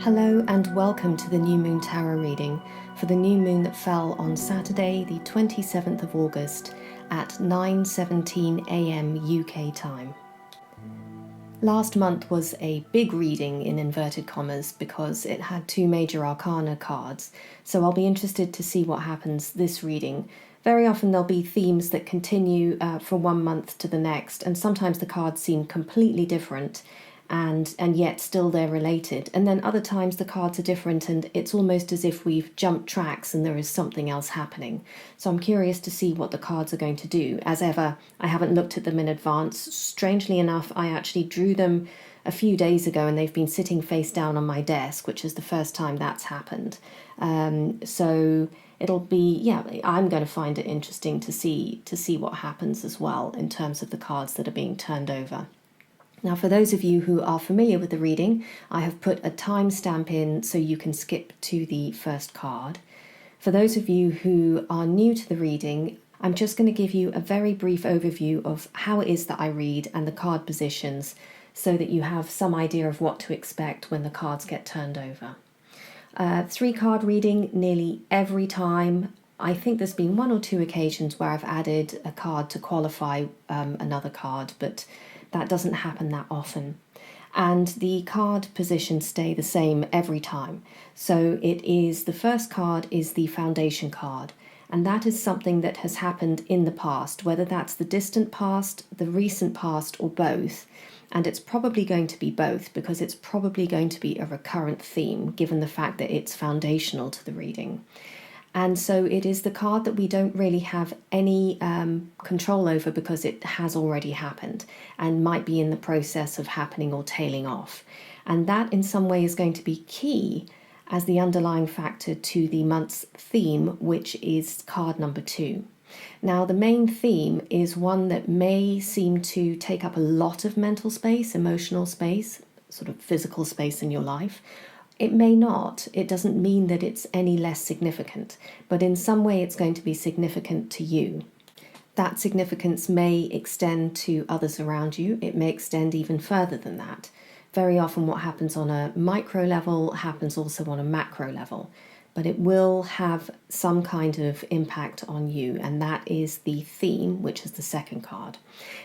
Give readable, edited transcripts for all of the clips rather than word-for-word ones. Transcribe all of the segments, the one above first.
Hello and welcome to the New Moon Tarot reading for the new moon that fell on Saturday the 27th of August at 9:17 a.m. UK time. Last month was a big reading in inverted commas because it had two major arcana cards, so I'll be interested to see what happens this reading. Very often there'll be themes that continue from one month to the next, and sometimes the cards seem completely different and yet still they're related. And then other times the cards are different and it's almost as if we've jumped tracks and there is something else happening. So I'm curious to see what the cards are going to do. As ever, I haven't looked at them in advance. Strangely enough, I actually drew them a few days ago and they've been sitting face down on my desk, which is the first time that's happened. So it'll be, I'm going to find it interesting to see what happens as well in terms of the cards that are being turned over. Now, for those of you who are familiar with the reading, I have put a timestamp in so you can skip to the first card. For those of you who are new to the reading, I'm just going to give you a very brief overview of how it is that I read and the card positions so that you have some idea of what to expect when the cards get turned over. 3-card reading nearly every time. I think there's been one or two occasions where I've added a card to qualify another card, but that doesn't happen that often. And the card positions stay the same every time. So it is, the first card is the foundation card, and that is something that has happened in the past, whether that's the distant past, the recent past, or both. And it's probably going to be both because it's probably going to be a recurrent theme given the fact that it's foundational to the reading. And so it is the card that we don't really have any control over because it has already happened and might be in the process of happening or tailing off. And that in some way is going to be key as the underlying factor to the month's theme, which is card number 2. Now, the main theme is one that may seem to take up a lot of mental space, emotional space, sort of physical space in your life. It may not. It doesn't mean that it's any less significant, but in some way it's going to be significant to you. That significance may extend to others around you. It may extend even further than that. Very often what happens on a micro level happens also on a macro level, but it will have some kind of impact on you, and that is the theme, which is the second card.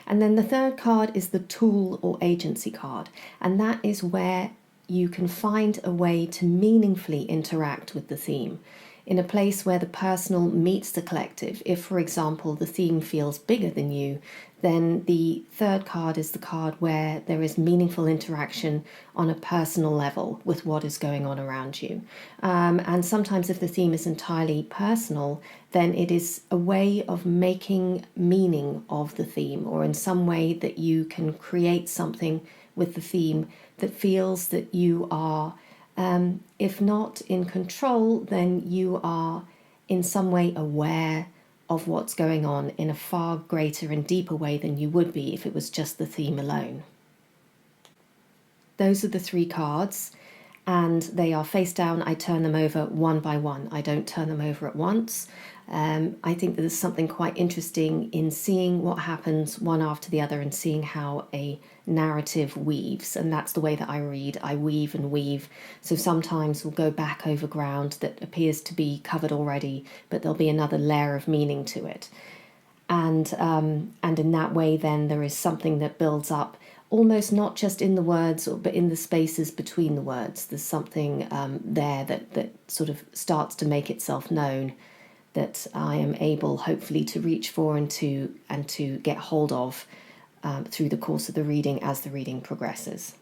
And then the third card is the tool or agency card, and that is where you can find a way to meaningfully interact with the theme in a place where the personal meets the collective. If, for example, the theme feels bigger than you, then the third card is the card where there is meaningful interaction on a personal level with what is going on around you. And sometimes if the theme is entirely personal, then it is a way of making meaning of the theme, or in some way that you can create something with the theme that feels that you are, if not in control, then you are in some way aware of what's going on in a far greater and deeper way than you would be if it was just the theme alone. Those are the 3 cards, and they are face down. I turn them over one by one. I don't turn them over at once. I think there's something quite interesting in seeing what happens one after the other and seeing how a narrative weaves, and that's the way that I read. I weave and weave. So sometimes we'll go back over ground that appears to be covered already, but there'll be another layer of meaning to it. And in that way then there is something that builds up, almost not just in the words, but in the spaces between the words. There's something there that sort of starts to make itself known, that I am able hopefully to reach for and to get hold of through the course of the reading as the reading progresses.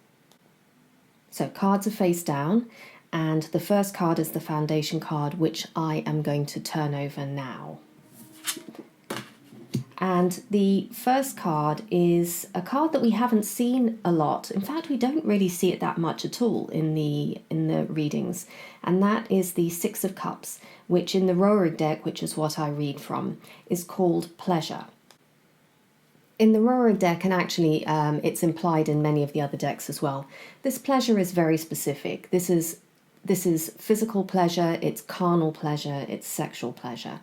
So cards are face down, and the first card is the foundation card, which I am going to turn over now. And the first card is a card that we haven't seen a lot. In fact, we don't really see it that much at all in the readings. And that is the 6 of Cups, which in the Röhrig deck, which is what I read from, is called pleasure. In the Röhrig deck, and actually it's implied in many of the other decks as well, this pleasure is very specific. This is physical pleasure, it's carnal pleasure, it's sexual pleasure.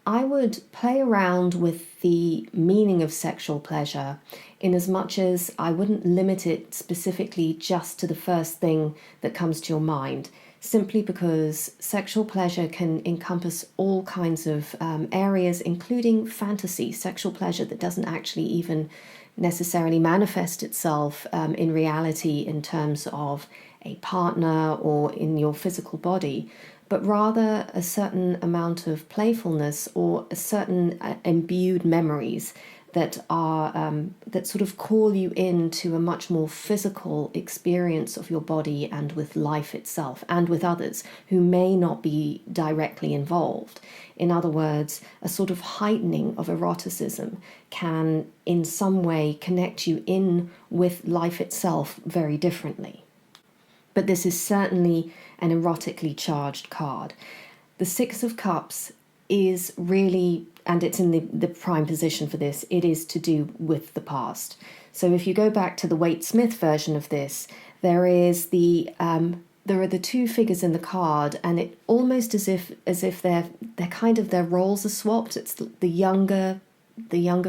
I would play around with the meaning of sexual pleasure in as much as I wouldn't limit it specifically just to the first thing that comes to your mind, simply because sexual pleasure can encompass all kinds of areas, including fantasy, sexual pleasure that doesn't actually even necessarily manifest itself in reality in terms of a partner or in your physical body, but rather a certain amount of playfulness or a certain imbued memories that are that sort of call you into a much more physical experience of your body and with life itself and with others who may not be directly involved. In other words, a sort of heightening of eroticism can in some way connect you in with life itself very differently. But this is certainly an erotically charged card. The Six of Cups is really, and it's in the prime position for this, it is to do with the past. So if you go back to the Waite-Smith version of this, there are the two figures in the card, and it almost as if they're kind of, their roles are swapped. It's the younger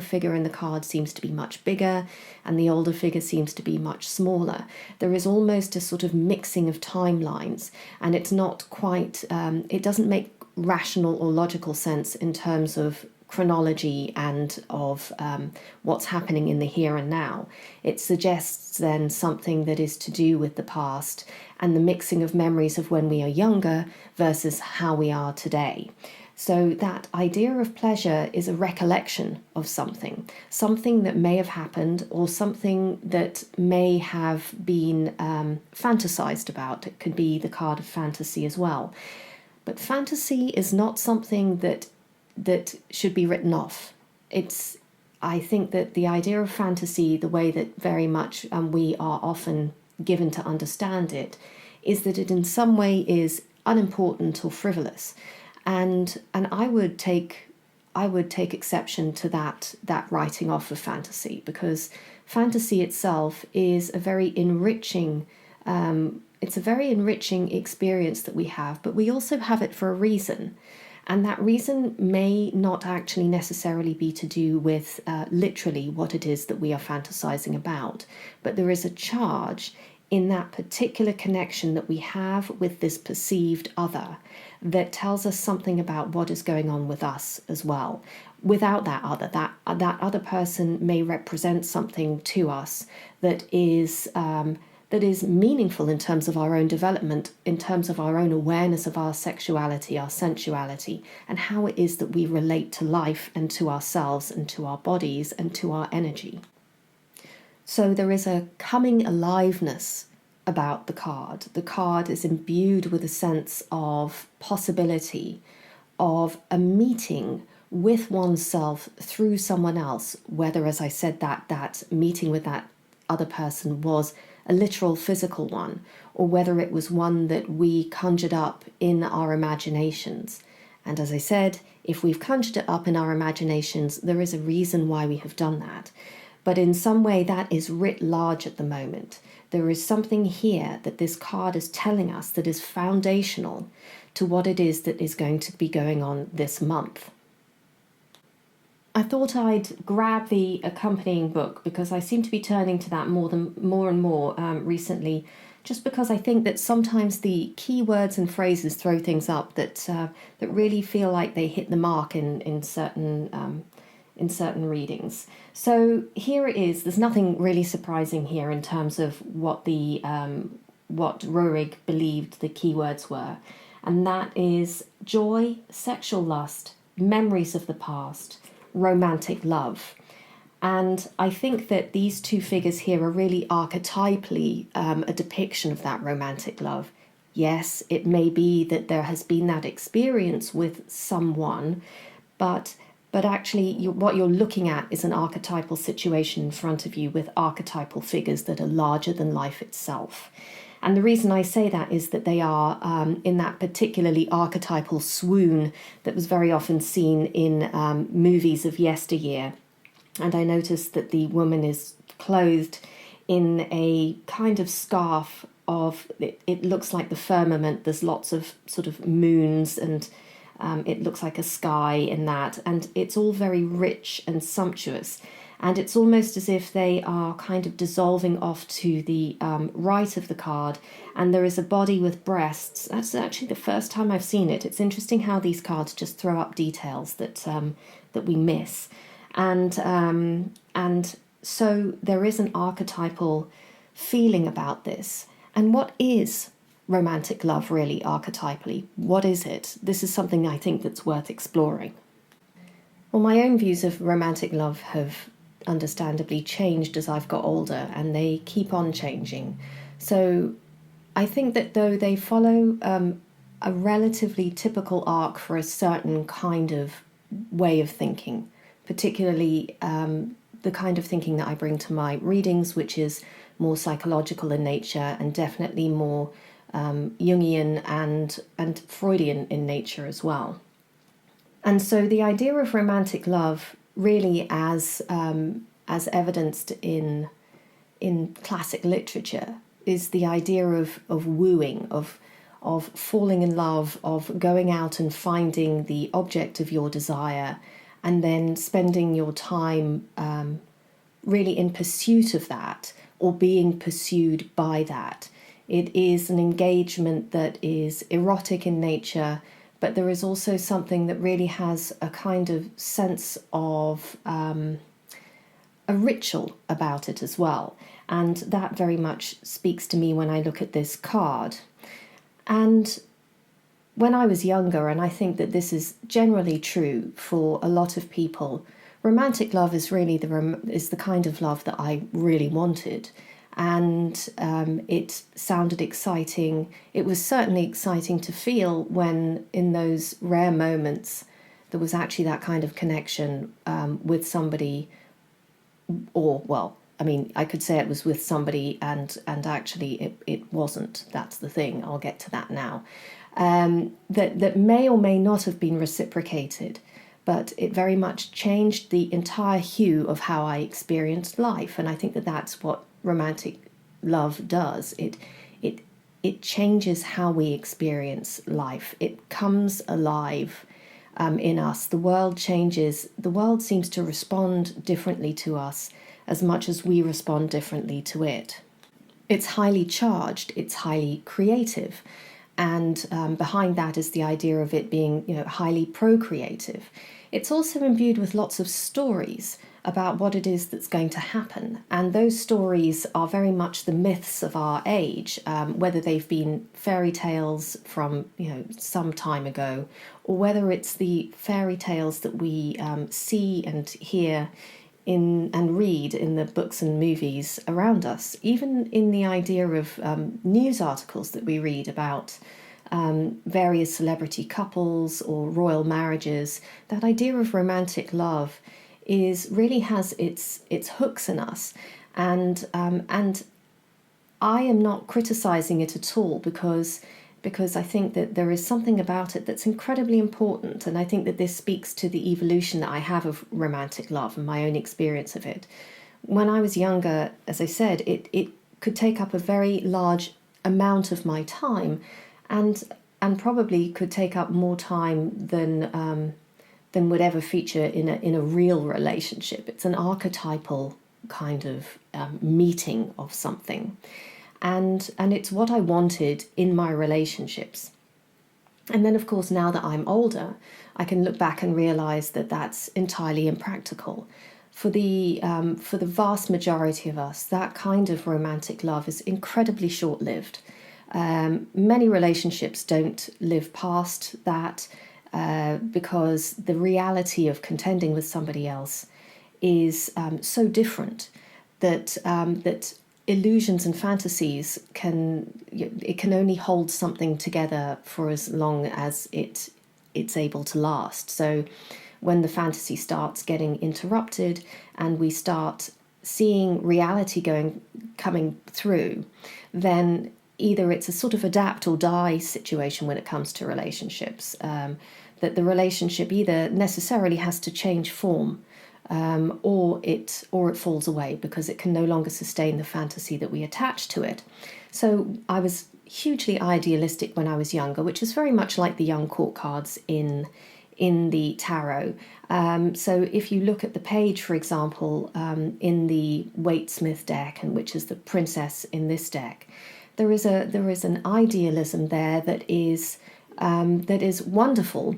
figure in the card seems to be much bigger and the older figure seems to be much smaller. There is almost a sort of mixing of timelines, and it's not quite, it doesn't make rational or logical sense in terms of chronology and of what's happening in the here and now. It suggests then something that is to do with the past and the mixing of memories of when we are younger versus how we are today. So that idea of pleasure is a recollection of something that may have happened or something that may have been fantasized about. It could be the card of fantasy as well. But fantasy is not something that should be written off. I think that the idea of fantasy, the way that very much we are often given to understand it, is that it in some way is unimportant or frivolous. And I would take exception to that writing off of fantasy, because fantasy itself is a very enriching experience that we have, but we also have it for a reason. And that reason may not actually necessarily be to do with literally what it is that we are fantasizing about, but there is a charge in that particular connection that we have with this perceived other that tells us something about what is going on with us as well. Without that other person may represent something to us that is meaningful in terms of our own development, in terms of our own awareness of our sexuality, our sensuality, and how it is that we relate to life and to ourselves and to our bodies and to our energy. So there is a coming aliveness about the card. The card is imbued with a sense of possibility, of a meeting with oneself through someone else, whether, as I said, that meeting with that other person was a literal physical one, or whether it was one that we conjured up in our imaginations. And as I said, if we've conjured it up in our imaginations, there is a reason why we have done that. But in some way that is writ large at the moment. There is something here that this card is telling us that is foundational to what it is that is going to be going on this month. I thought I'd grab the accompanying book because I seem to be turning to that more and more recently, just because I think that sometimes the key words and phrases throw things up that really feel like they hit the mark in certain readings. So here it is. There's nothing really surprising here in terms of what Röhrig believed the keywords were, and that is joy, sexual lust, memories of the past, romantic love. And I think that these two figures here are really archetypally a depiction of that romantic love. Yes, it may be that there has been that experience with someone, but actually what you're looking at is an archetypal situation in front of you with archetypal figures that are larger than life itself. And the reason I say that is that they are in that particularly archetypal swoon that was very often seen in movies of yesteryear. And I noticed that the woman is clothed in a kind of scarf of, it looks like the firmament. There's lots of sort of moons and It looks like a sky in that, and it's all very rich and sumptuous. And it's almost as if they are kind of dissolving off to the right of the card, and there is a body with breasts. That's actually the first time I've seen it. It's interesting how these cards just throw up details that we miss, and so there is an archetypal feeling about this. And what is romantic love really archetypally? What is it? This is something I think that's worth exploring. Well, my own views of romantic love have understandably changed as I've got older, and they keep on changing. So I think that though they follow a relatively typical arc for a certain kind of way of thinking, particularly the kind of thinking that I bring to my readings, which is more psychological in nature and definitely more Jungian and Freudian in nature as well. And so the idea of romantic love really as evidenced in classic literature is the idea of wooing, of falling in love, of going out and finding the object of your desire, and then spending your time really in pursuit of that, or being pursued by that. It is an engagement that is erotic in nature, but there is also something that really has a kind of sense of a ritual about it as well. And that very much speaks to me when I look at this card. And when I was younger, and I think that this is generally true for a lot of people, romantic love is really the kind of love that I really wanted. And it sounded exciting. It was certainly exciting to feel when, in those rare moments, there was actually that kind of connection with somebody, I could say it was with somebody, and actually it wasn't. That's the thing. I'll get to that now. That may or may not have been reciprocated, but it very much changed the entire hue of how I experienced life. And I think that that's what romantic love does. It changes how we experience life. It comes alive in us. The world changes. The world seems to respond differently to us as much as we respond differently to it. It's highly charged. It's highly creative. And behind that is the idea of it being, highly procreative. It's also imbued with lots of stories about what it is that's going to happen. And those stories are very much the myths of our age, whether they've been fairy tales from, some time ago, or whether it's the fairy tales that we see and hear and read in the books and movies around us, even in the idea of news articles that we read about various celebrity couples or royal marriages. That idea of romantic love really has its hooks in us, and I am not criticizing it at all because I think that there is something about it that's incredibly important, and I think that this speaks to the evolution that I have of romantic love and my own experience of it. When I was younger, as I said, it could take up a very large amount of my time, and probably could take up more time than would ever feature in a real relationship. It's an archetypal kind of meeting of something. And it's what I wanted in my relationships. And then, of course, now that I'm older, I can look back and realize that that's entirely impractical. For the vast majority of us, that kind of romantic love is incredibly short-lived. Many relationships don't live past that because the reality of contending with somebody else is so different that illusions and fantasies can only hold something together for as long as it's able to last. So when the fantasy starts getting interrupted and we start seeing reality coming through, then either it's a sort of adapt or die situation when it comes to relationships, that the relationship either necessarily has to change form, or it falls away because it can no longer sustain the fantasy that we attach to it. So I was hugely idealistic when I was younger, which is very much like the young court cards in the tarot. So if you look at the page, for example, in the Waite-Smith deck, and which is the princess in this deck, there is an idealism there that is wonderful,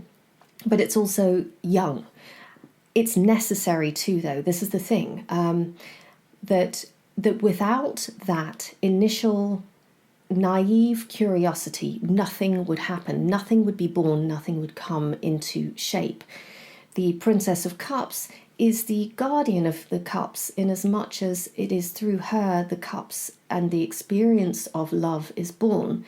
but it's also young. It's necessary too, though. This is the thing, that without that initial naive curiosity, nothing would happen, nothing would be born, nothing would come into shape. The Princess of Cups is the guardian of the cups, in as much as it is through her the cups and the experience of love is born.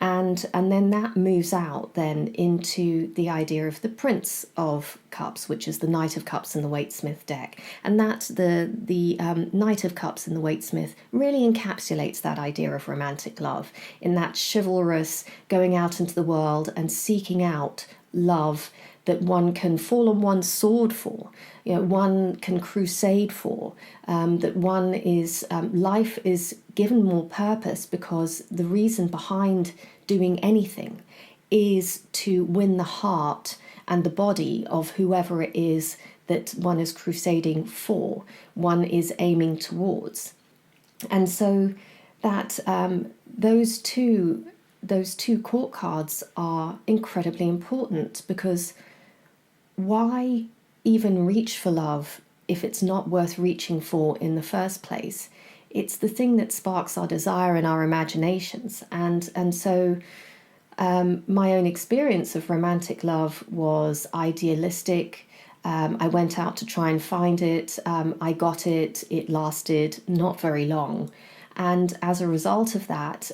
And then that moves out then into the idea of the Prince of Cups, which is the Knight of Cups in the Waite-Smith deck. And that the Knight of Cups in the Waite-Smith really encapsulates that idea of romantic love, in that chivalrous going out into the world and seeking out love that one can fall on one's sword for, one can crusade for, that one is, life is given more purpose because the reason behind doing anything is to win the heart and the body of whoever it is that one is crusading for, one is aiming towards. And so that those two court cards are incredibly important, because why even reach for love if it's not worth reaching for in the first place? It's the thing that sparks our desire and our imaginations. And so my own experience of romantic love was idealistic. I went out to try and find it. I got it. It lasted not very long. And as a result of that,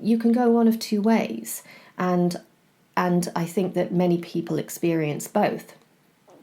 you can go one of two ways. And I think that many people experience both.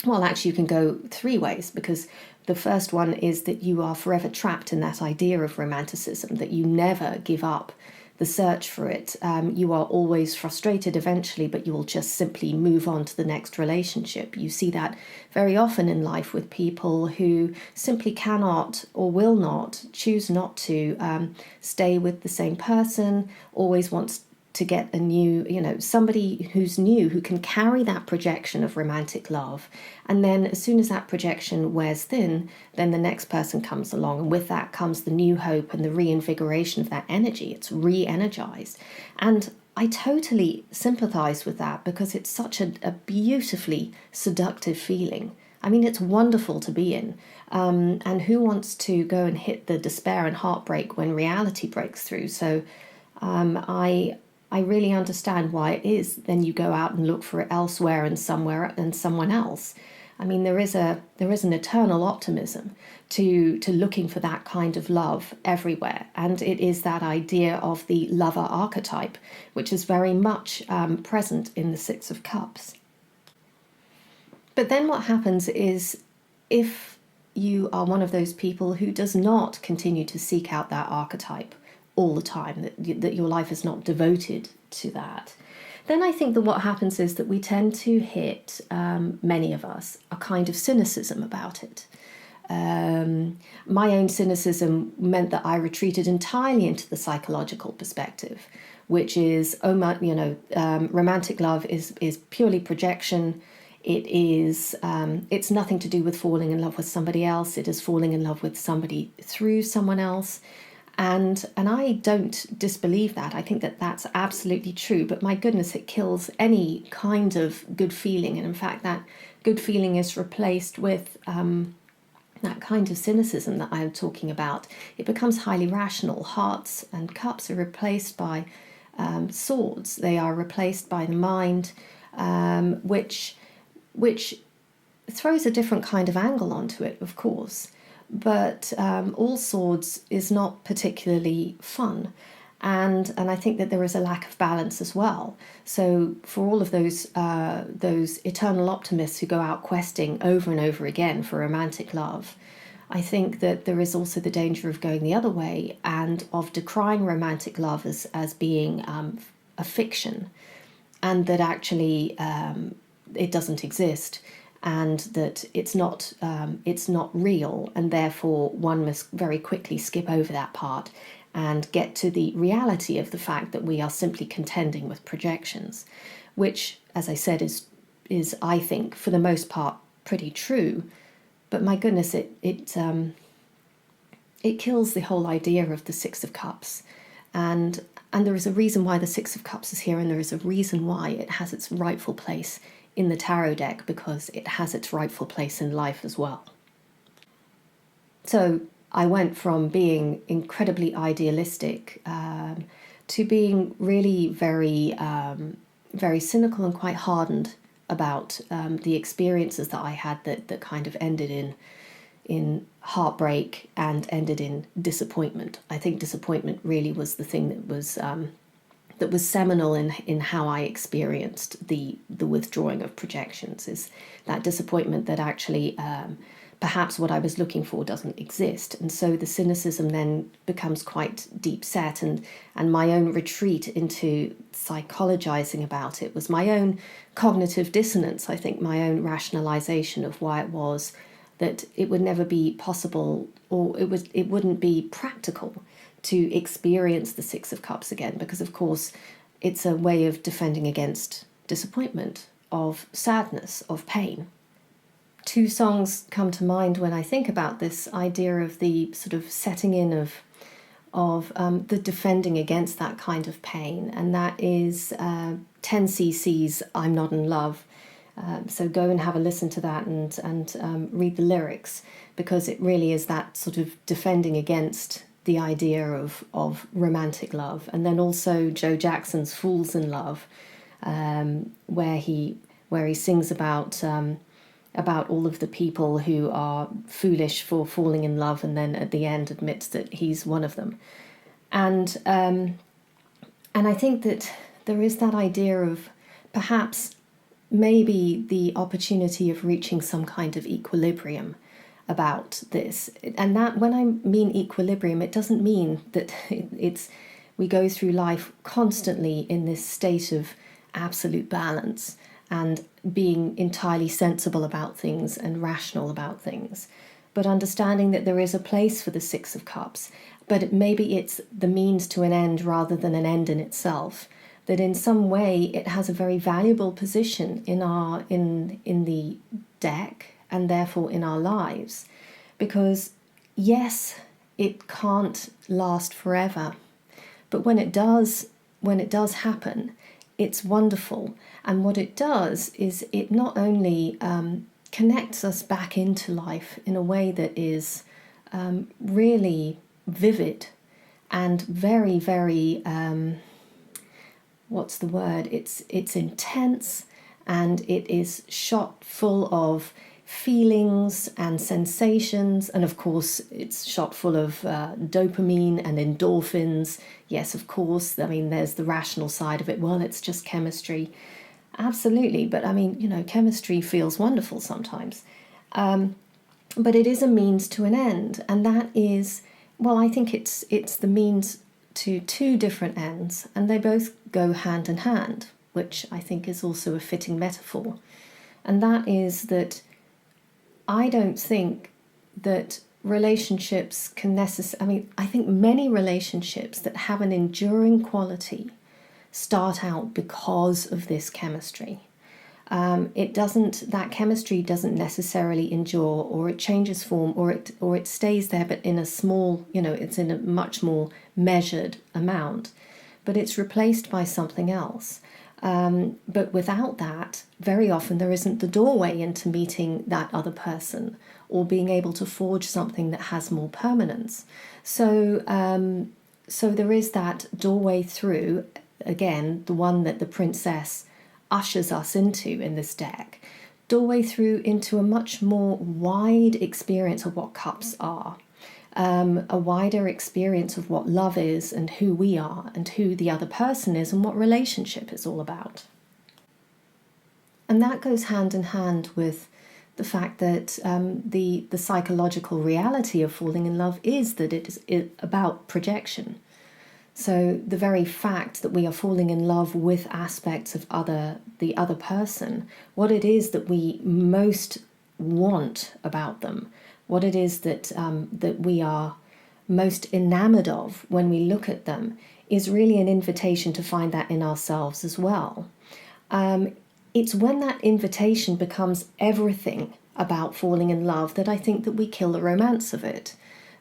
Well, actually, you can go three ways, because the first one is that you are forever trapped in that idea of romanticism, that you never give up the search for it. You are always frustrated eventually, but you will just simply move on to the next relationship. You see that very often in life with people who simply cannot or will not, choose not to stay with the same person, always wants to get a new, somebody who's new, who can carry that projection of romantic love. And then as soon as that projection wears thin, then the next person comes along. And with that comes the new hope and the reinvigoration of that energy. It's re-energized. And I totally sympathize with that, because it's such a beautifully seductive feeling. I mean, it's wonderful to be in. And who wants to go and hit the despair and heartbreak when reality breaks through? So I really understand why it is then you go out and look for it elsewhere and somewhere and someone else. I mean, there is an eternal optimism to looking for that kind of love everywhere. And it is that idea of the lover archetype, which is very much present in the Six of Cups. But then what happens is, if you are one of those people who does not continue to seek out that archetype all the time, that your life is not devoted to that, then I think that what happens is that we tend to hit, many of us, a kind of cynicism about it. My own cynicism meant that I retreated entirely into the psychological perspective, which is, romantic love is purely projection. It is, it's nothing to do with falling in love with somebody else. It is falling in love with somebody through someone else. And I don't disbelieve that. I think that that's absolutely true. But my goodness, it kills any kind of good feeling. And in fact, that good feeling is replaced with that kind of cynicism that I'm talking about. It becomes highly rational. Hearts and cups are replaced by swords. They are replaced by the mind, which throws a different kind of angle onto it, of course. But all swords is not particularly fun. And I think that there is a lack of balance as well. So for all of those eternal optimists who go out questing over and over again for romantic love, I think that there is also the danger of going the other way and of decrying romantic love as being a fiction, and that actually it doesn't exist, and that it's not real, and therefore one must very quickly skip over that part and get to the reality of the fact that we are simply contending with projections, which, as I said, is I think, for the most part, pretty true. But my goodness, it kills the whole idea of the Six of Cups. And there is a reason why the Six of Cups is here, and there is a reason why it has its rightful place in the tarot deck, because it has its rightful place in life as well. So I went from being incredibly idealistic to being really very, very cynical and quite hardened about the experiences that I had that kind of ended in heartbreak and ended in disappointment. I think disappointment really was the thing that was seminal in how I experienced the withdrawing of projections, is that disappointment that actually perhaps what I was looking for doesn't exist. And so the cynicism then becomes quite deep set, and my own retreat into psychologizing about it was my own cognitive dissonance, I think, my own rationalization of why it was that it would never be possible, or it wouldn't be practical to experience the Six of Cups again, because of course it's a way of defending against disappointment, of sadness, of pain. Two songs come to mind when I think about this idea of the sort of setting in of the defending against that kind of pain, and that is 10cc's I'm Not in Love. So go and have a listen to that and read the lyrics, because it really is that sort of defending against the idea of romantic love. And then also Joe Jackson's Fools in Love, where he sings about all of the people who are foolish for falling in love, and then at the end admits that he's one of them. And I think that there is that idea of perhaps maybe the opportunity of reaching some kind of equilibrium about this. And that, when I mean equilibrium, it doesn't mean that we go through life constantly in this state of absolute balance and being entirely sensible about things and rational about things, but understanding that there is a place for the Six of Cups, but maybe it's the means to an end rather than an end in itself. That in some way it has a very valuable position in the deck, and therefore in our lives, because yes, it can't last forever, but when it does happen, it's wonderful. And what it does is it not only connects us back into life in a way that is really vivid and very, very what's the word? It's intense, and it is shot full of feelings and sensations, and of course it's shot full of dopamine and endorphins. Yes, of course, I mean, there's the rational side of it. Well, it's just chemistry. Absolutely, but I mean, chemistry feels wonderful sometimes. But it is a means to an end, and that is, well, I think it's the means to two different ends, and they both go hand in hand, which I think is also a fitting metaphor. And that is that I don't think that relationships can I think many relationships that have an enduring quality start out because of this chemistry. That chemistry doesn't necessarily endure, or it changes form, or it stays there, but in a small, it's in a much more measured amount, but it's replaced by something else. But without that, very often there isn't the doorway into meeting that other person, or being able to forge something that has more permanence. So there is that doorway through, again, the one that the princess ushers us into in this deck, doorway through into a much more wide experience of what cups are, a wider experience of what love is, and who we are, and who the other person is, and what relationship is all about. And that goes hand in hand with the fact that the psychological reality of falling in love is that it is about projection. So the very fact that we are falling in love with aspects of the other person, what it is that we most want about them, what it is that we are most enamored of when we look at them is really an invitation to find that in ourselves as well. It's when that invitation becomes everything about falling in love that I think that we kill the romance of it,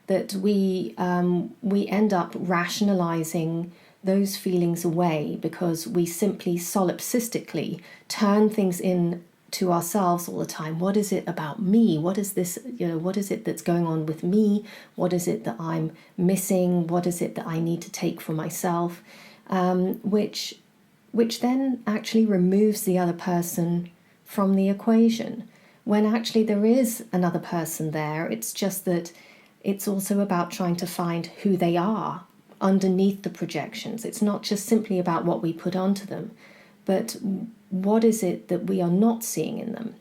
that we end up rationalizing those feelings away because we simply solipsistically turn things in to ourselves all the time. What is it about me? What is this, what is it that's going on with me? What is it that I'm missing? What is it that I need to take for myself? Which then actually removes the other person from the equation, when actually there is another person there. It's just that it's also about trying to find who they are underneath the projections. It's not just simply about what we put onto them, but what is it that we are not seeing in them?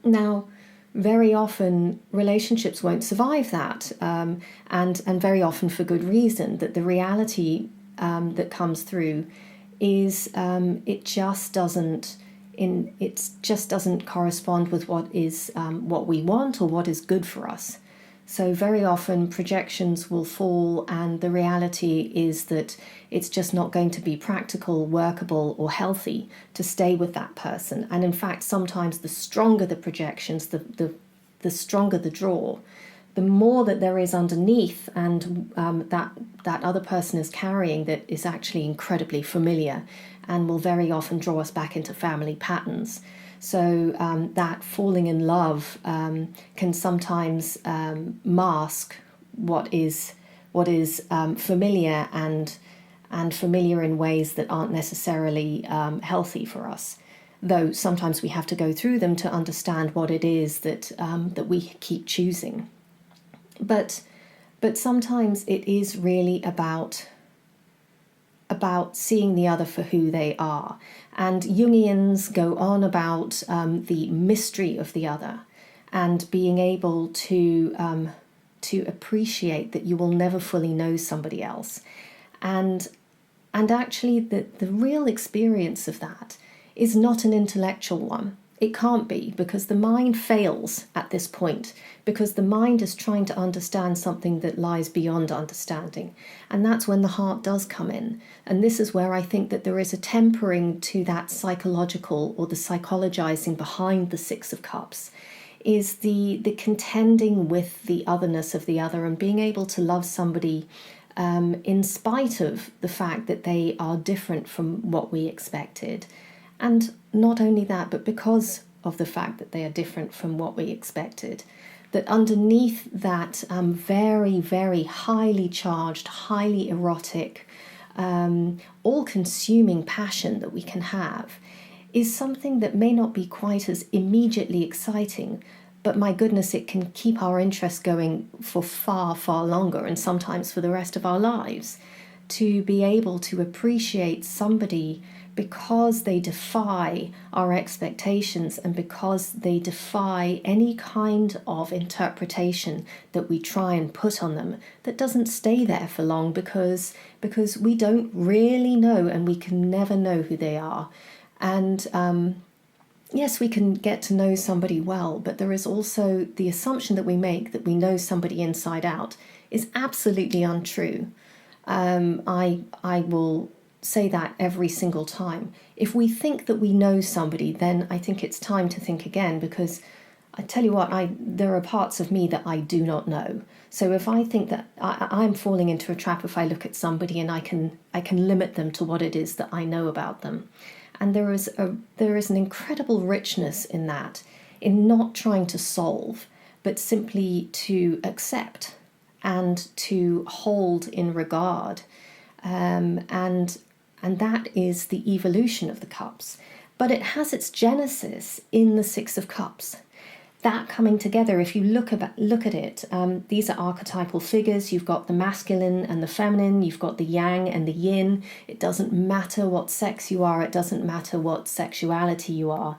Now, very often relationships won't survive that, and very often for good reason, that the reality that comes through is it just doesn't correspond with what is what we want or what is good for us. So very often projections will fall, and the reality is that it's just not going to be practical, workable, or healthy to stay with that person. And in fact, sometimes the stronger the projections, the stronger the draw, the more that there is underneath, and that other person is carrying, that is actually incredibly familiar and will very often draw us back into family patterns. So that falling in love can sometimes mask what is familiar, and familiar in ways that aren't necessarily healthy for us. Though sometimes we have to go through them to understand what it is that we keep choosing. But sometimes it is really about seeing the other for who they are. And Jungians go on about the mystery of the other, and being able to appreciate that you will never fully know somebody else. And actually the real experience of that is not an intellectual one. It can't be, because the mind fails at this point, because the mind is trying to understand something that lies beyond understanding. And that's when the heart does come in. And this is where I think that there is a tempering to that psychological, or the psychologizing behind the Six of Cups, is the contending with the otherness of the other, and being able to love somebody in spite of the fact that they are different from what we expected. And not only that, but because of the fact that they are different from what we expected, that underneath that very, very highly charged, highly erotic, all-consuming passion that we can have is something that may not be quite as immediately exciting, but my goodness, it can keep our interest going for far, far longer, and sometimes for the rest of our lives. To be able to appreciate somebody because they defy our expectations, and because they defy any kind of interpretation that we try and put on them, that doesn't stay there for long, because we don't really know, and we can never know who they are. And yes, we can get to know somebody well, but there is also the assumption that we make that we know somebody inside out is absolutely untrue. I will say that every single time. If we think that we know somebody, then I think it's time to think again, because I tell you what, there are parts of me that I do not know. So if I think that I'm falling into a trap if I look at somebody and I can limit them to what it is that I know about them. And there is an incredible richness in that, in not trying to solve, but simply to accept and to hold in regard. And that is the evolution of the cups. But it has its genesis in the Six of Cups. That coming together, if you look at it, these are archetypal figures. You've got the masculine and the feminine. You've got the yang and the yin. It doesn't matter what sex you are. It doesn't matter what sexuality you are.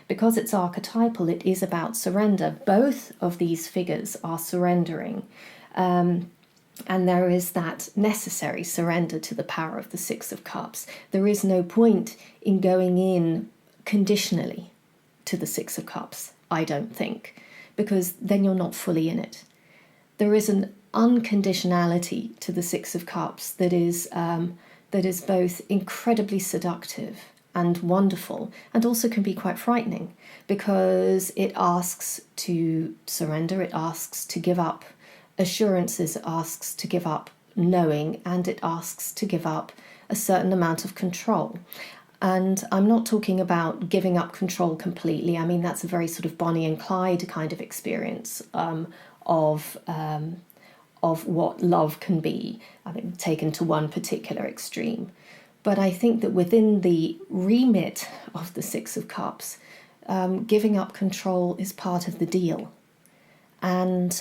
Because it's archetypal, it is about surrender. Both of these figures are surrendering. And there is that necessary surrender to the power of the Six of Cups. There is no point in going in conditionally to the Six of Cups, I don't think, because then you're not fully in it. There is unconditionality to the Six of Cups that is both incredibly seductive and wonderful, and also can be quite frightening, because it asks to surrender, it asks to give up assurances, it asks to give up knowing, and it asks to give up a certain amount of control. And I'm not talking about giving up control completely. I mean, that's a very sort of Bonnie and Clyde kind of experience of what love can be, I think, taken to one particular extreme. But I think that within the remit of the Six of Cups, giving up control is part of the deal. And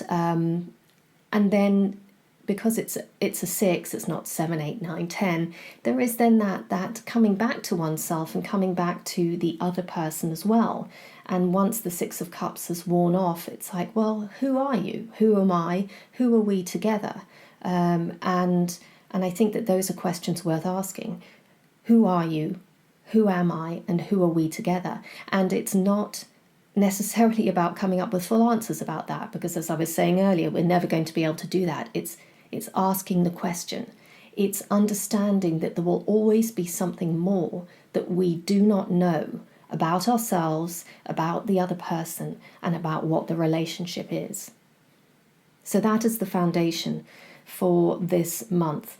then, because it's a 6, it's not 7, 8, 9, 10, there is then that coming back to oneself and coming back to the other person as well. And once the Six of Cups has worn off, it's like, well, who are you? Who am I? Who are we together? And I think that those are questions worth asking. Who are you? Who am I? And who are we together? And it's not necessarily about coming up with full answers about that, because as I was saying earlier, we're never going to be able to do that. It's asking the question. It's understanding that there will always be something more that we do not know about ourselves, about the other person, and about what the relationship is. So that is the foundation for this month.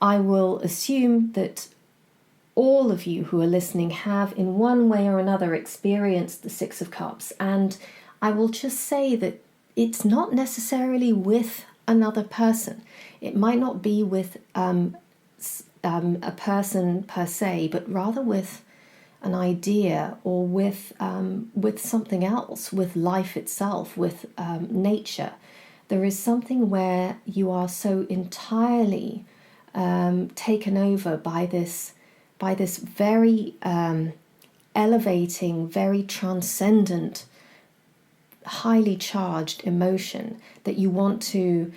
I will assume that all of you who are listening have in one way or another experienced the Six of Cups, and I will just say that it's not necessarily with another person. It might not be with a person per se, but rather with an idea, or with something else, with life itself, with nature. There is something where you are so entirely taken over by this very elevating, very transcendent, highly charged emotion that you want to,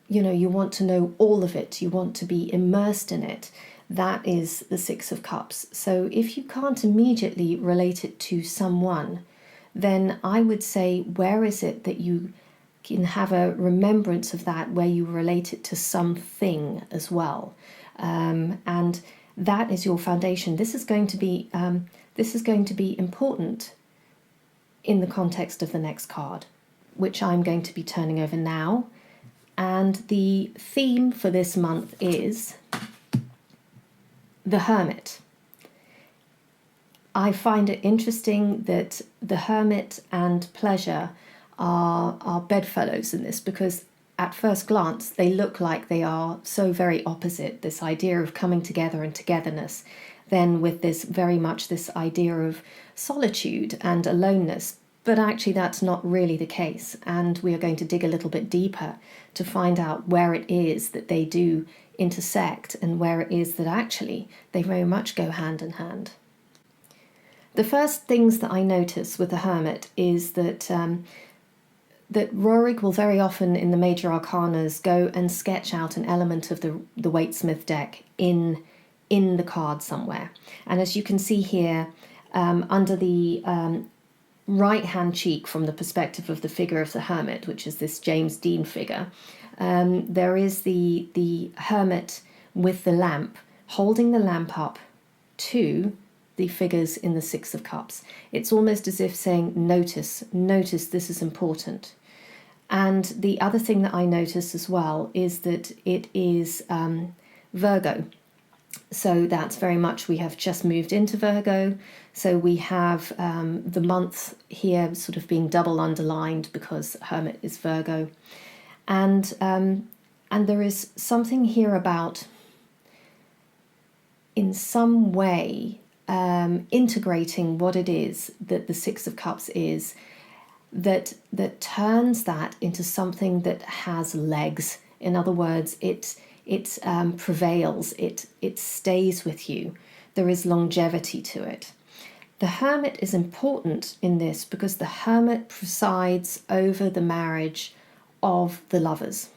you want to know all of it. You want to be immersed in it. That is the Six of Cups. So if you can't immediately relate it to someone, then I would say, where is it that you can have a remembrance of that, where you relate it to something as well? And that is your foundation. This is going to be important in the context of the next card, which I'm going to be turning over now. And the theme for this month is the Hermit. I find it interesting that the Hermit and pleasure are bedfellows in this, because at first glance they look like they are so very opposite, this idea of coming together and togetherness, then with this very much this idea of solitude and aloneness. But actually that's not really the case, and we are going to dig a little bit deeper to find out where it is that they do intersect, and where it is that actually they very much go hand in hand. The first things that I notice with the Hermit is that that Röhrig will very often in the major arcanas go and sketch out an element of the Waitsmith deck in the card somewhere. And as you can see here, under the right-hand cheek from the perspective of the figure of the Hermit, which is this James Dean figure, there is the Hermit with the lamp, holding the lamp up to the figures in the Six of Cups. It's almost as if saying, notice, this is important. And the other thing that I notice as well is that it is Virgo. So that's very much, we have just moved into Virgo. So we have the month here sort of being double underlined because Hermit is Virgo. And there is something here about, in some way, integrating what it is that the Six of Cups is, that turns that into something that has legs. In other words, it prevails, it stays with you. There is longevity to it. The Hermit is important in this because the Hermit presides over the marriage of the lovers.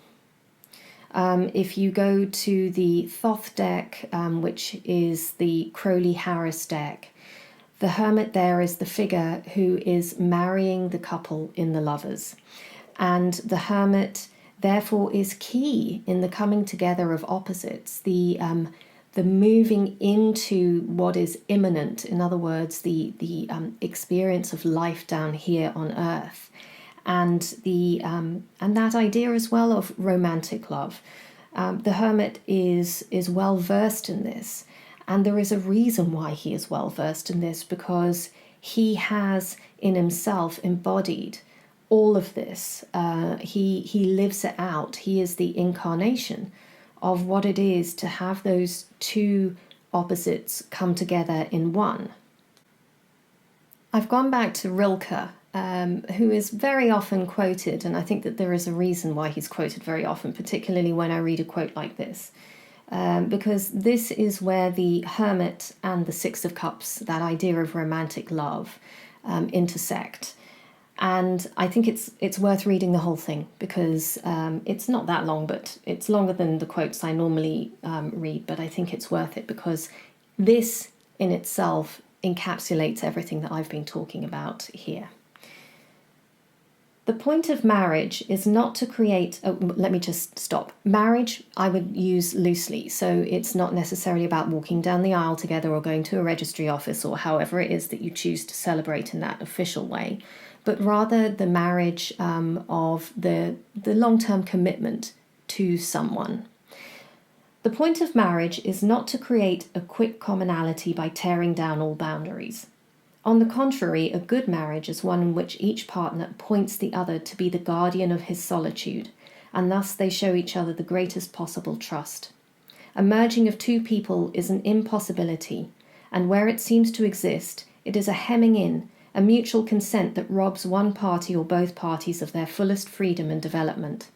If you go to the Thoth deck, which is the Crowley-Harris deck, the Hermit there is the figure who is marrying the couple in the lovers. And the hermit, therefore, is key in the coming together of opposites, the moving into what is imminent, in other words, the experience of life down here on earth, and that idea as well of romantic love. The hermit is well versed in this, and there is a reason why he is well versed in this, because he has in himself embodied all of this. He lives it out. He is the incarnation of what it is to have those two opposites come together in one. I've gone back to Rilke, who is very often quoted, and I think that there is a reason why he's quoted very often, particularly when I read a quote like this, because this is where the hermit and the Six of Cups, that idea of romantic love, intersect. And I think it's worth reading the whole thing, because it's not that long, but it's longer than the quotes I normally read, but I think it's worth it because this in itself encapsulates everything that I've been talking about here. The point of marriage is not to create... let me just stop. Marriage, I would use loosely, so it's not necessarily about walking down the aisle together or going to a registry office or however it is that you choose to celebrate in that official way, but rather the marriage of the long-term commitment to someone. The point of marriage is not to create a quick commonality by tearing down all boundaries. On the contrary, a good marriage is one in which each partner appoints the other to be the guardian of his solitude, and thus they show each other the greatest possible trust. A merging of two people is an impossibility, and where it seems to exist, it is a hemming in, a mutual consent that robs one party or both parties of their fullest freedom and development.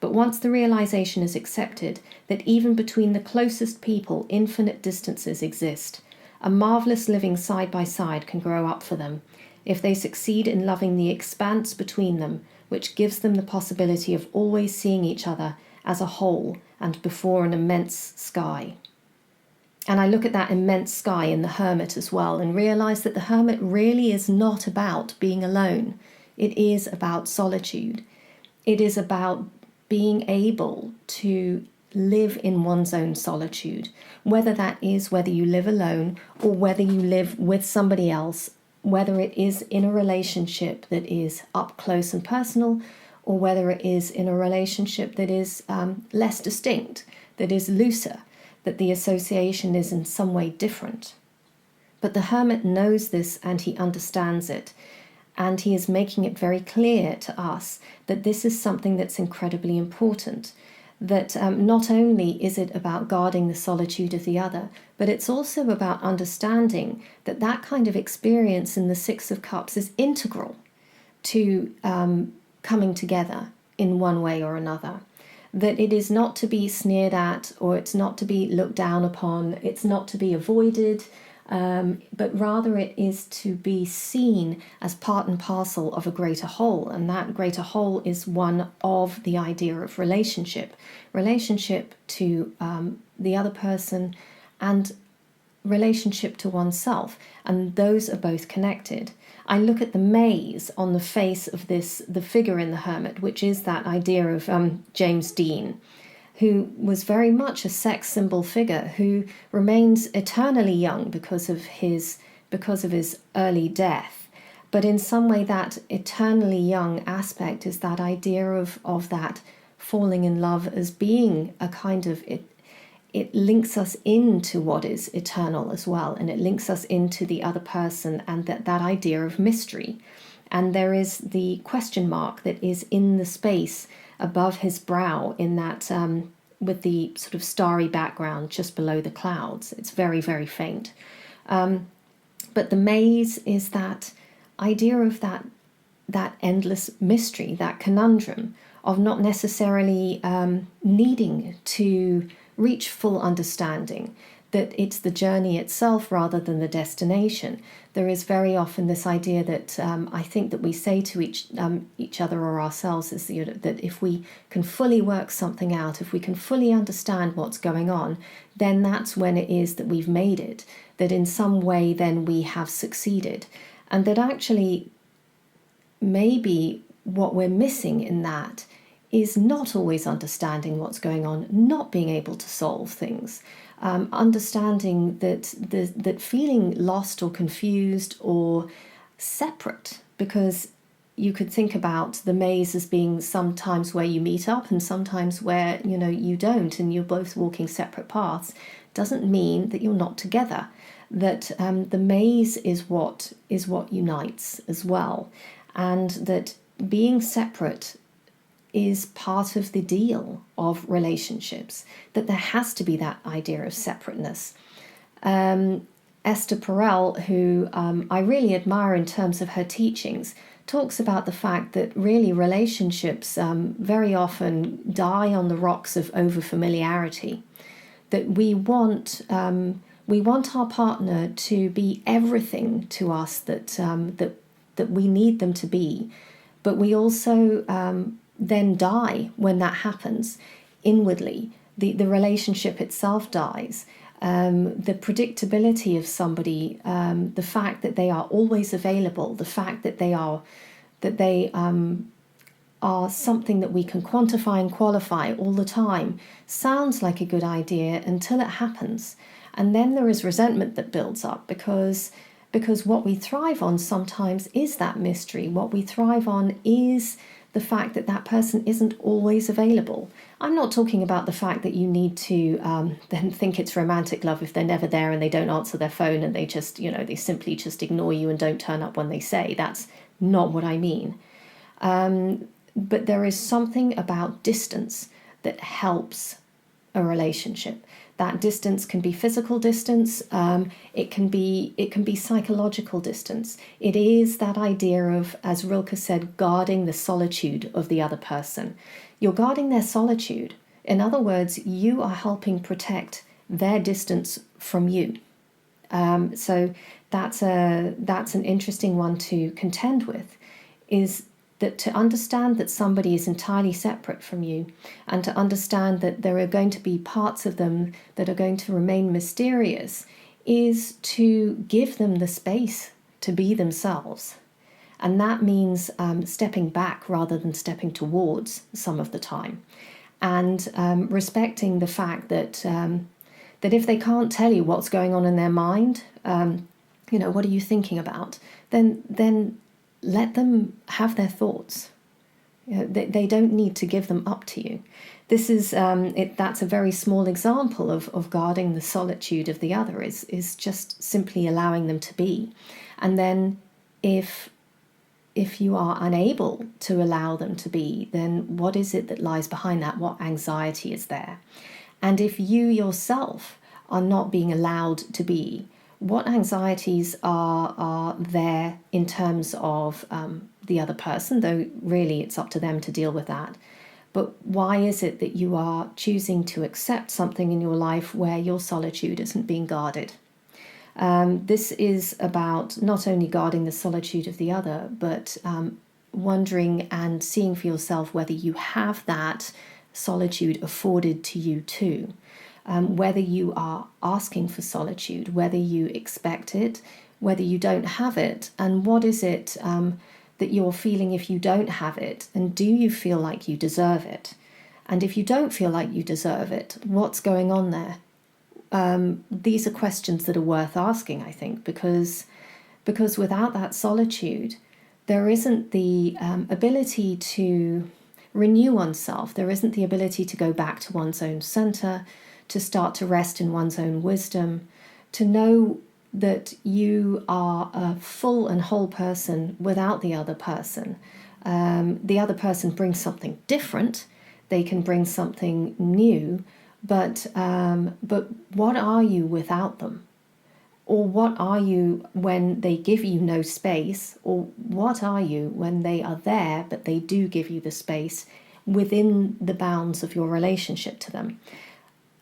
But once the realization is accepted that even between the closest people infinite distances exist, a marvelous living side by side can grow up for them if they succeed in loving the expanse between them, which gives them the possibility of always seeing each other as a whole and before an immense sky. And I look at that immense sky in the hermit as well and realize that the hermit really is not about being alone. It is about solitude. It is about being able to live in one's own solitude, whether you live alone or whether you live with somebody else, whether it is in a relationship that is up close and personal, or whether it is in a relationship that is less distinct, that is looser, that the association is in some way different. But the hermit knows this and he understands it, and he is making it very clear to us that this is something that's incredibly important, that not only is it about guarding the solitude of the other, but it's also about understanding that that kind of experience in the Six of Cups is integral to coming together in one way or another. That it is not to be sneered at, or it's not to be looked down upon, it's not to be avoided, but rather it is to be seen as part and parcel of a greater whole, and that greater whole is one of the idea of relationship to the other person and relationship to oneself, and those are both connected. I look at the maze on the face of the figure in the hermit, which is that idea of James Dean, who was very much a sex symbol figure who remains eternally young because of his early death. But in some way that eternally young aspect is that idea of that falling in love as being a kind of, it links us into what is eternal as well, and it links us into the other person and that idea of mystery. And there is the question mark that is in the space above his brow in that with the sort of starry background just below the clouds. It's very, very faint. But the maze is that idea of that endless mystery, that conundrum of not necessarily needing to reach full understanding, that it's the journey itself rather than the destination. There is very often this idea that I think that we say to each other or ourselves is that if we can fully work something out, if we can fully understand what's going on, then that's when it is that we've made it, that in some way then we have succeeded. And that actually maybe what we're missing in that is not always understanding what's going on, not being able to solve things, understanding that feeling lost or confused or separate, because you could think about the maze as being sometimes where you meet up and sometimes where you don't, and you're both walking separate paths, doesn't mean that you're not together. That the maze is what unites as well, and that being separate is part of the deal of relationships, that there has to be that idea of separateness. Esther Perel, who I really admire in terms of her teachings, talks about the fact that really relationships very often die on the rocks of overfamiliarity, that we want our partner to be everything to us that we need them to be, but we also then die when that happens inwardly. The relationship itself dies. The predictability of somebody, the fact that they are always available, the fact that they are something that we can quantify and qualify all the time, sounds like a good idea until it happens. And then there is resentment that builds up because what we thrive on sometimes is that mystery. What we thrive on is the fact that that person isn't always available. I'm not talking about the fact that you need to then think it's romantic love if they're never there and they don't answer their phone and they just, they simply just ignore you and don't turn up when they say. That's not what I mean. But there is something about distance that helps a relationship. That distance can be physical distance, it can be psychological distance. It is that idea of, as Rilke said, guarding the solitude of the other person. You're guarding their solitude. In other words, you are helping protect their distance from you. So that's an interesting one to contend with, is that to understand that somebody is entirely separate from you, and to understand that there are going to be parts of them that are going to remain mysterious, is to give them the space to be themselves. And that means stepping back rather than stepping towards some of the time, and respecting the fact that if they can't tell you what's going on in their mind, what are you thinking about, then let them have their thoughts. They don't need to give them up to you. This is that's a very small example of guarding the solitude of the other, is just simply allowing them to be. And then if you are unable to allow them to be, then what is it that lies behind that? What anxiety is there? And if you yourself are not being allowed to be, what anxieties are there in terms of the other person, though really it's up to them to deal with that. But why is it that you are choosing to accept something in your life where your solitude isn't being guarded? This is about not only guarding the solitude of the other, but wondering and seeing for yourself whether you have that solitude afforded to you too. Whether you are asking for solitude, whether you expect it, whether you don't have it, and what is it that you're feeling if you don't have it, and do you feel like you deserve it? And if you don't feel like you deserve it, what's going on there? These are questions that are worth asking, I think, because without that solitude, there isn't the ability to renew oneself. There isn't the ability to go back to one's own center, to start to rest in one's own wisdom, to know that you are a full and whole person without the other person. The other person brings something different. They can bring something new, but what are you without them? Or what are you when they give you no space? Or what are you when they are there, but they do give you the space within the bounds of your relationship to them?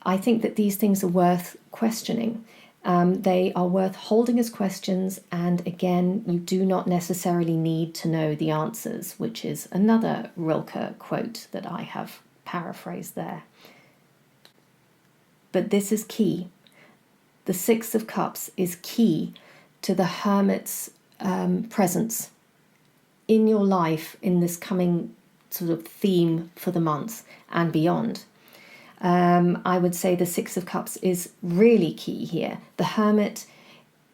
I think that these things are worth questioning. They are worth holding as questions, and again, you do not necessarily need to know the answers, which is another Rilke quote that I have paraphrased there. But this is key. The Six of Cups is key to the hermit's presence. in your life in this coming sort of theme for the month and beyond. I would say the Six of Cups is really key here. The Hermit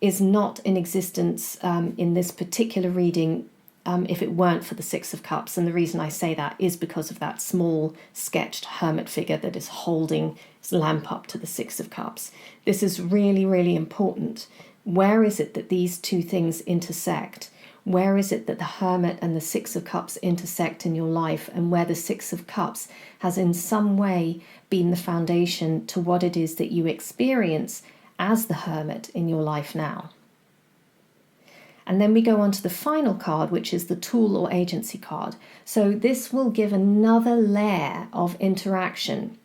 is not in existence in this particular reading if it weren't for the Six of Cups. And the reason I say that is because of that small sketched hermit figure that is holding his lamp up to the Six of Cups. This is really, really important. Where is it that these two things intersect? Where is it that the Hermit and the Six of Cups intersect in your life, and where the Six of Cups has in some way been the foundation to what it is that you experience as the Hermit in your life now? And then we go on to the final card, which is the Tool or Agency card. So this will give another layer of interaction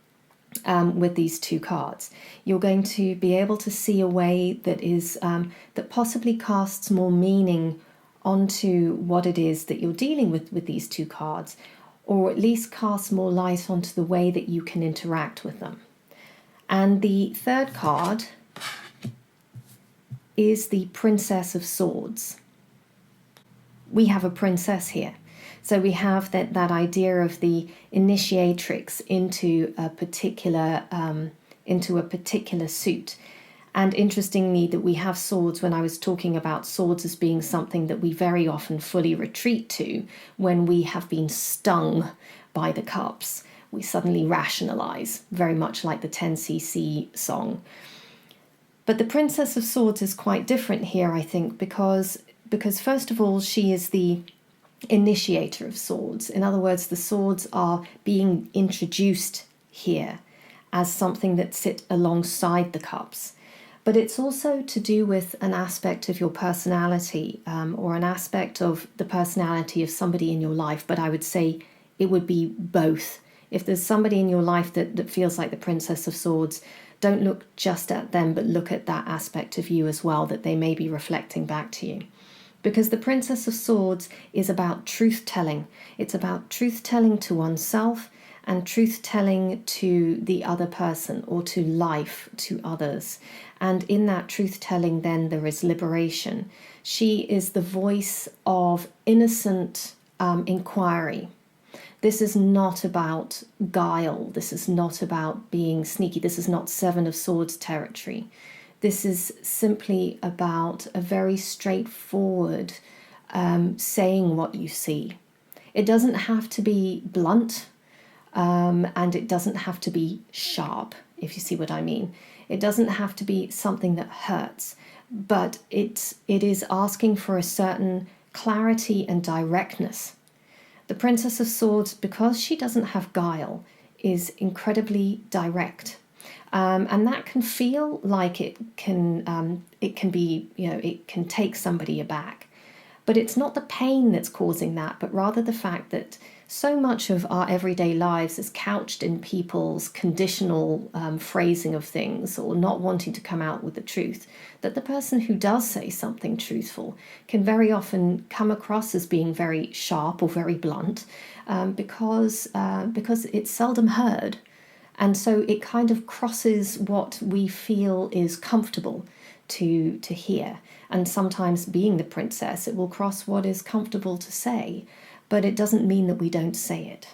with these two cards. You're going to be able to see a way that is that possibly casts more meaning onto what it is that you're dealing with these two cards, or at least casts more light onto the way that you can interact with them. And the third card is the Princess of Swords. We have a princess here. So we have that idea of the initiatrix into a particular suit. And interestingly, that we have swords, when I was talking about swords as being something that we very often fully retreat to when we have been stung by the cups. We suddenly rationalize, very much like the 10cc song. But the Princess of Swords is quite different here, I think, because first of all, she is the initiator of swords. In other words, the swords are being introduced here as something that sit alongside the cups. But it's also to do with an aspect of your personality, or an aspect of the personality of somebody in your life. But I would say it would be both. If there's somebody in your life that feels like the Princess of Swords, don't look just at them, but look at that aspect of you as well that they may be reflecting back to you. Because the Princess of Swords is about truth-telling. It's about truth-telling to oneself and truth-telling to the other person, or to life, to others. And in that truth-telling, then there is liberation. She is the voice of innocent inquiry. This is not about guile. This is not about being sneaky. This is not Seven of Swords territory. This is simply about a very straightforward saying what you see. It doesn't have to be blunt, and it doesn't have to be sharp, if you see what I mean. It doesn't have to be something that hurts, but it is asking for a certain clarity and directness. The Princess of Swords, because she doesn't have guile, is incredibly direct. And that can feel like it can be, it can take somebody aback. But it's not the pain that's causing that, but rather the fact that so much of our everyday lives is couched in people's conditional phrasing of things, or not wanting to come out with the truth, that the person who does say something truthful can very often come across as being very sharp or very blunt, because it's seldom heard. And so it kind of crosses what we feel is comfortable to hear. And sometimes, being the princess, it will cross what is comfortable to say, but it doesn't mean that we don't say it.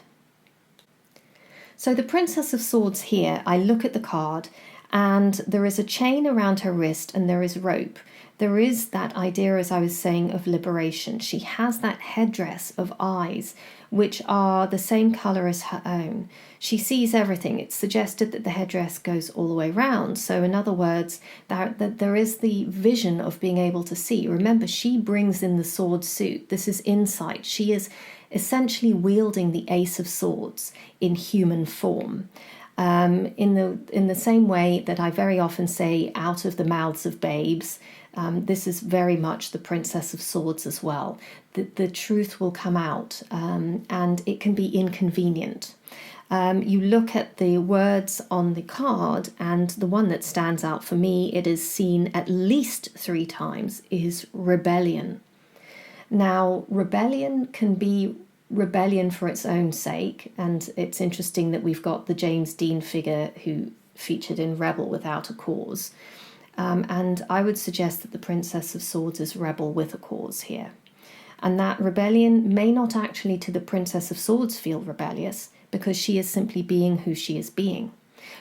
So the Princess of Swords here, I look at the card, and there is a chain around her wrist and there is rope. There is that idea, as I was saying, of liberation. She has that headdress of eyes, which are the same colour as her own. She sees everything. It's suggested that the headdress goes all the way round. So in other words, that there is the vision of being able to see. Remember, she brings in the sword suit. This is insight. She is essentially wielding the Ace of Swords in human form. In the same way that I very often say, out of the mouths of babes, this is very much the Princess of Swords as well. The truth will come out, and it can be inconvenient. You look at the words on the card, and the one that stands out for me, it is seen at least 3 times, is rebellion. Now, rebellion can be rebellion for its own sake, and it's interesting that we've got the James Dean figure who featured in Rebel Without a Cause. And I would suggest that the Princess of Swords is rebel with a cause here. And that rebellion may not actually to the Princess of Swords feel rebellious, because she is simply being who she is being.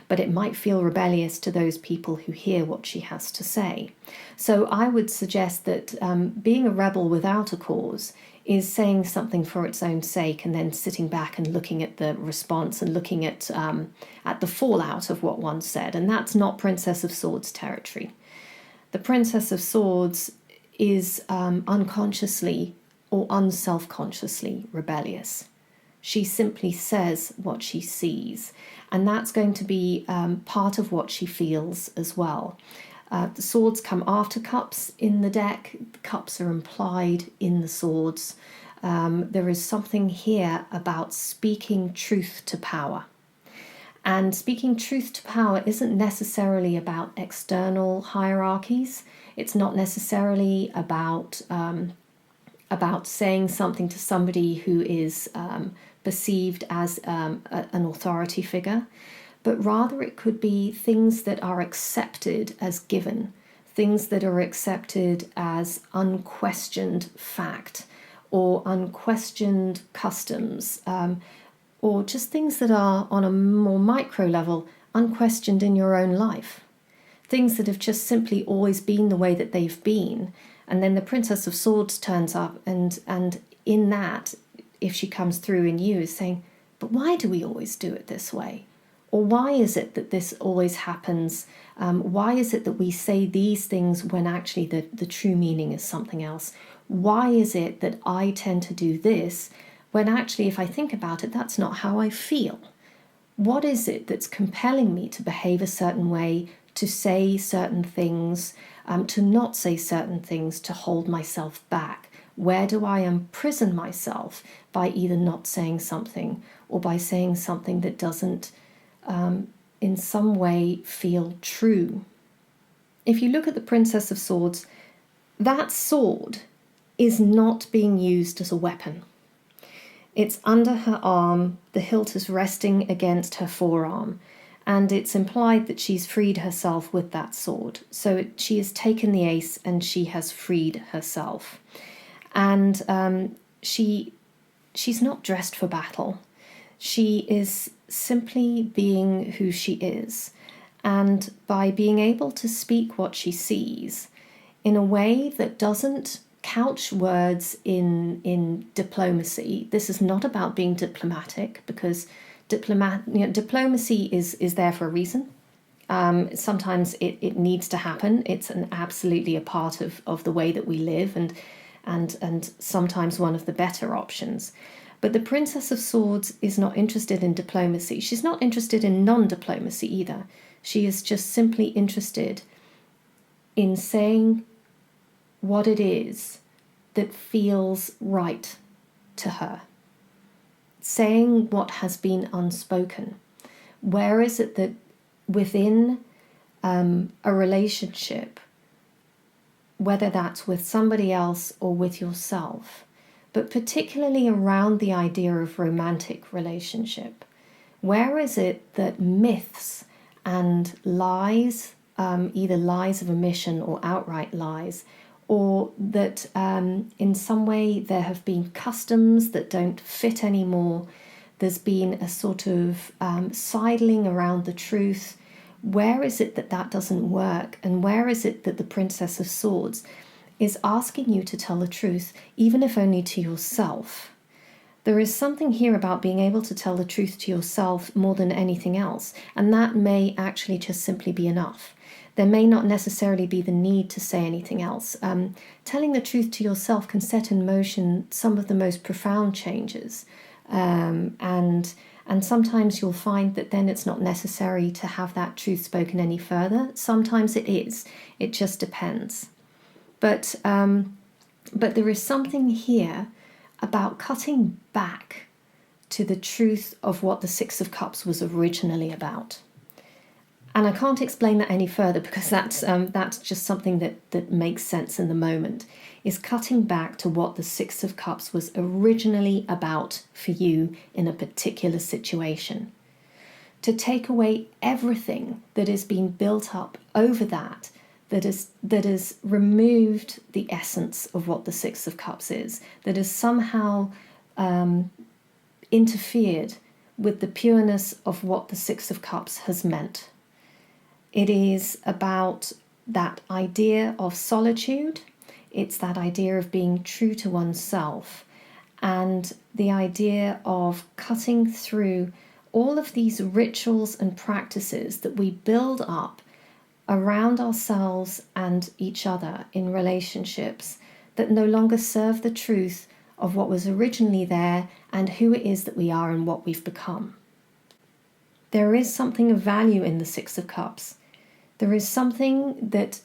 But it might feel rebellious to those people who hear what she has to say. So I would suggest that being a rebel without a cause is saying something for its own sake and then sitting back and looking at the response and looking at the fallout of what one said. And that's not Princess of Swords territory. The Princess of Swords is unconsciously or unself-consciously rebellious. She simply says what she sees, and that's going to be part of what she feels as well. The swords come after cups in the deck. The cups are implied in the swords. There is something here about speaking truth to power. And speaking truth to power isn't necessarily about external hierarchies. It's not necessarily about saying something to somebody who is perceived as an authority figure, but rather it could be things that are accepted as given, things that are accepted as unquestioned fact or unquestioned customs, or just things that are on a more micro level unquestioned in your own life. Things that have just simply always been the way that they've been. And then the Princess of Swords turns up, and in that, if she comes through in you, is saying, but why do we always do it this way? Or why is it that this always happens? Why is it that we say these things when actually the true meaning is something else? Why is it that I tend to do this when actually, if I think about it, that's not how I feel? What is it that's compelling me to behave a certain way, to say certain things, to not say certain things, to hold myself back? Where do I imprison myself by either not saying something or by saying something that doesn't in some way feel true? If you look at the Princess of Swords, that sword is not being used as a weapon. It's under her arm, the hilt is resting against her forearm, and it's implied that she's freed herself with that sword. So she has taken the ace and she has freed herself. And she's not dressed for battle. She is simply being who she is. And by being able to speak what she sees in a way that doesn't couch words in diplomacy. This is not about being diplomatic, because diplomacy is there for a reason. Sometimes it needs to happen. It's absolutely a part of the way that we live, and sometimes one of the better options. But the Princess of Swords is not interested in diplomacy. She's not interested in non-diplomacy either. She is just simply interested in saying what it is that feels right to her. Saying what has been unspoken. Where is it that within a relationship, whether that's with somebody else or with yourself, but particularly around the idea of romantic relationship, where is it that myths and lies, either lies of omission or outright lies, or that in some way there have been customs that don't fit anymore, there's been a sort of sidling around the truth? Where is it that doesn't work? And where is it that the Princess of Swords is asking you to tell the truth, even if only to yourself? There is something here about being able to tell the truth to yourself more than anything else, and that may actually just simply be enough. There may not necessarily be the need to say anything else. Telling the truth to yourself can set in motion some of the most profound changes. And sometimes you'll find that then it's not necessary to have that truth spoken any further. Sometimes it is. It just depends. But there is something here about cutting back to the truth of what the Six of Cups was originally about. And I can't explain that any further, because that's just something that makes sense in the moment, is cutting back to what the Six of Cups was originally about for you in a particular situation. To take away everything that has been built up over that that has removed the essence of what the Six of Cups is, that has somehow interfered with the pureness of what the Six of Cups has meant. It is about that idea of solitude. It's that idea of being true to oneself, and the idea of cutting through all of these rituals and practices that we build up around ourselves and each other in relationships that no longer serve the truth of what was originally there and who it is that we are and what we've become. There is something of value in the Six of Cups. There is something that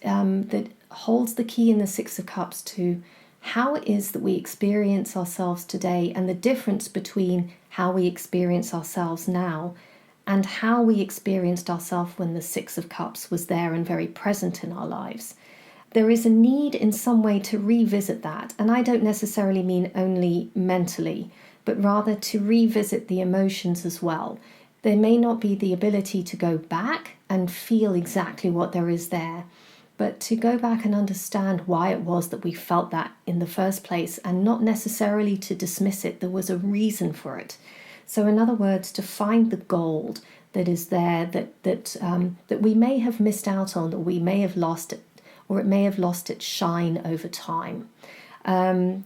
holds the key in the Six of Cups to how it is that we experience ourselves today, and the difference between how we experience ourselves now and how we experienced ourselves when the Six of Cups was there and very present in our lives. There is a need in some way to revisit that, and I don't necessarily mean only mentally, but rather to revisit the emotions as well. There may not be the ability to go back and feel exactly what there is there, but to go back and understand why it was that we felt that in the first place, and not necessarily to dismiss it. There was a reason for it. So in other words, to find the gold that is there, that we may have missed out on, or we may have lost it, or it may have lost its shine over time. And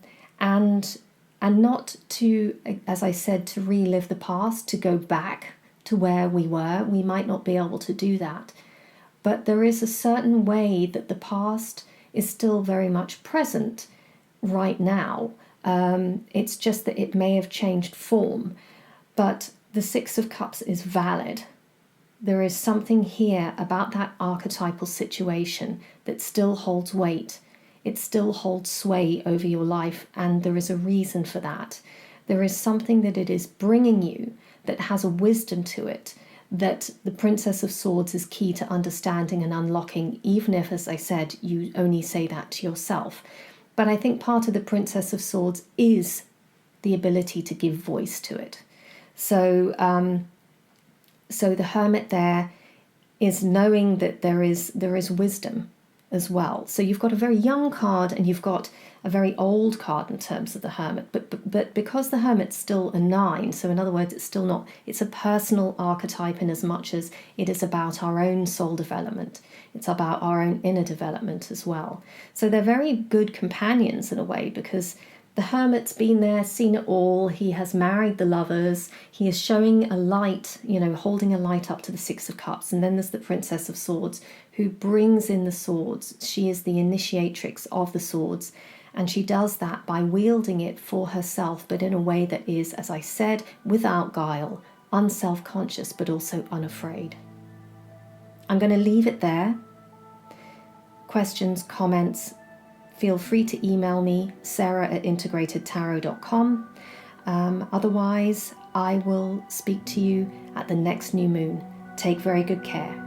not to, as I said, to relive the past, to go back to where we were. We might not be able to do that. But there is a certain way that the past is still very much present right now. It's just that it may have changed form. But the Six of Cups is valid. There is something here about that archetypal situation that still holds weight. It still holds sway over your life, and there is a reason for that. There is something that it is bringing you that has a wisdom to it, that the Princess of Swords is key to understanding and unlocking, even if, as I said, you only say that to yourself. But I think part of the Princess of Swords is the ability to give voice to it. So the Hermit there is knowing that there is wisdom as well. So you've got a very young card and you've got a very old card in terms of the Hermit, but because the Hermit's still a 9, so in other words, it's a personal archetype in as much as it is about our own soul development. It's about our own inner development as well. So they're very good companions in a way, because the Hermit's been there, seen it all. He has married the lovers. He is showing a light, holding a light up to the Six of Cups. And then there's the Princess of Swords, who brings in the swords. She is the initiatrix of the swords. And she does that by wielding it for herself, but in a way that is, as I said, without guile, unself-conscious, but also unafraid. I'm going to leave it there. Questions, comments, feel free to email me, sarah@integratedtarot.com. Otherwise, I will speak to you at the next new moon. Take very good care.